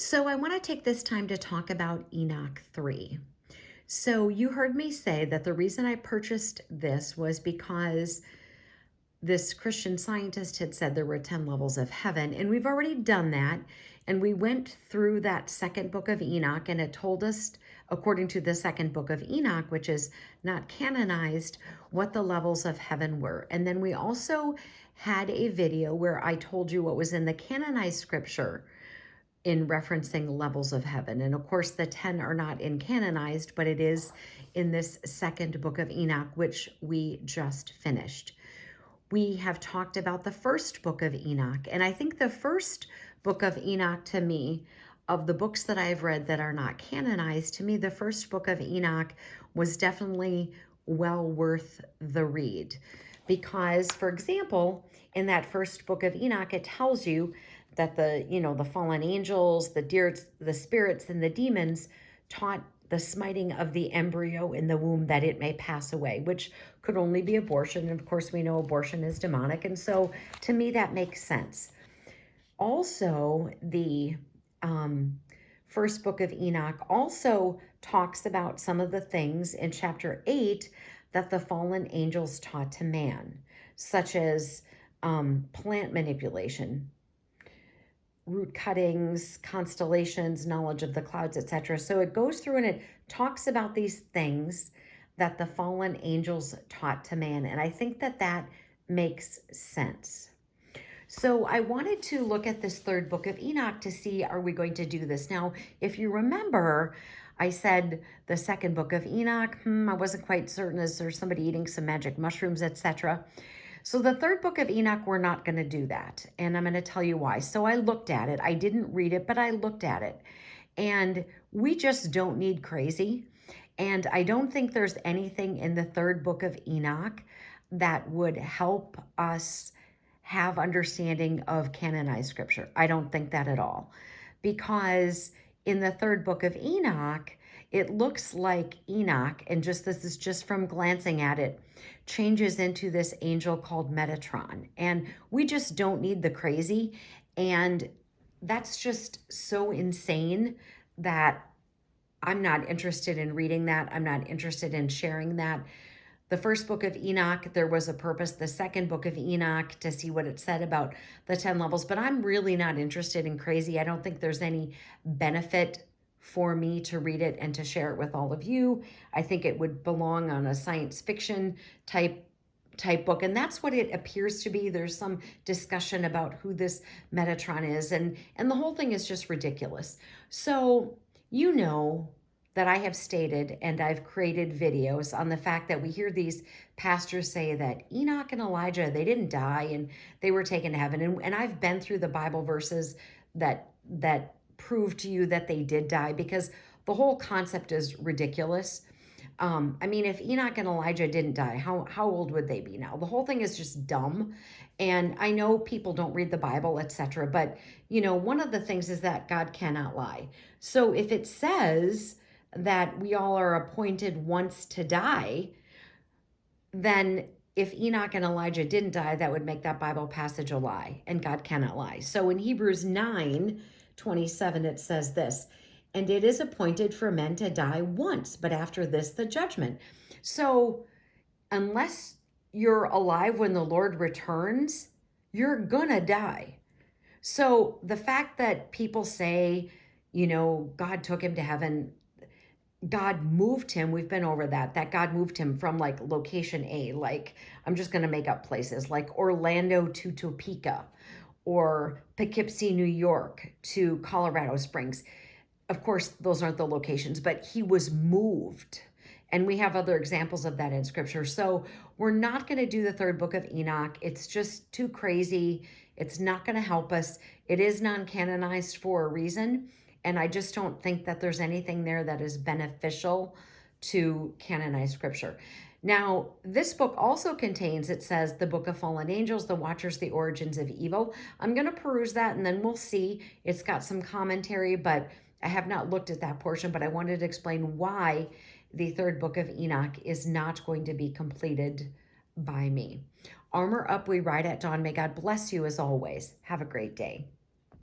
So I want to take this time to talk about Enoch 3. So you heard me say that the reason I purchased this was because this Christian scientist had said there were 10 levels of heaven, and we've already done that. And we went through that second book of Enoch, and it told us, according to the second book of Enoch, which is not canonized, what the levels of heaven were. And then we also had a video where I told you what was in the canonized scripture in referencing levels of heaven. And of course, the 10 are not in canonized, but it is in this second book of Enoch, which we just finished. We have talked about the first book of Enoch. And I think the first book of Enoch, to me, of the books that I've read that are not canonized, to me, the first book of Enoch was definitely well worth the read. Because, for example, in that first book of Enoch, it tells you that the fallen angels, the spirits, and the demons taught the smiting of the embryo in the womb that it may pass away, which could only be abortion. And of course, we know abortion is demonic. And so to me, that makes sense. Also, the first book of Enoch also talks about some of the things in chapter 8 that the fallen angels taught to man, such as plant manipulation, root cuttings, constellations, knowledge of the clouds, etc. So it goes through and it talks about these things that the fallen angels taught to man. And I think that that makes sense. So I wanted to look at this third book of Enoch to see, are we going to do this? Now, if you remember, I said the second book of Enoch, I wasn't quite certain. Is there somebody eating some magic mushrooms, etc.? So the third book of Enoch, we're not going to do that. And I'm going to tell you why. So I looked at it. I didn't read it, but I looked at it. And we just don't need crazy. And I don't think there's anything in the third book of Enoch that would help us have understanding of canonized scripture. I don't think that at all. Because in the third book of Enoch, it looks like Enoch, and this is just from glancing at it, changes into this angel called Metatron. And we just don't need the crazy. And that's just so insane that I'm not interested in reading that. I'm not interested in sharing that. The first book of Enoch, there was a purpose. The second book of Enoch, to see what it said about the 10 levels. But I'm really not interested in crazy. I don't think there's any benefit for me to read it and to share it with all of you. I think it would belong on a science fiction type book, and that's what it appears to be. There's some discussion about who this Metatron is, and the whole thing is just ridiculous. So you know that I have stated, and I've created videos on the fact that we hear these pastors say that Enoch and Elijah, they didn't die and they were taken to heaven. And I've been through the Bible verses that prove to you that they did die, because the whole concept is ridiculous. I mean, if Enoch and Elijah didn't die, how old would they be now? The whole thing is just dumb. And I know people don't read the Bible, etc. But, one of the things is that God cannot lie. So if it says that we all are appointed once to die, then if Enoch and Elijah didn't die, that would make that Bible passage a lie, and God cannot lie. So in Hebrews 9:27, it says this, and it is appointed for men to die once, but after this, the judgment. So unless you're alive when the Lord returns, you're gonna die. So the fact that people say, God took him to heaven, God moved him. We've been over that God moved him from like location A, like I'm just going to make up places like Orlando to Topeka or Poughkeepsie, New York to Colorado Springs. Of course, those aren't the locations, but he was moved. And we have other examples of that in scripture. So we're not going to do the third book of Enoch. It's just too crazy. It's not going to help us. It is non-canonized for a reason. And I just don't think that there's anything there that is beneficial to canonized scripture. Now, this book also contains, it says, the Book of Fallen Angels, the Watchers, the Origins of Evil. I'm going to peruse that and then we'll see. It's got some commentary, but I have not looked at that portion, but I wanted to explain why the third book of Enoch is not going to be completed by me. Armor up, we ride at dawn. May God bless you as always. Have a great day.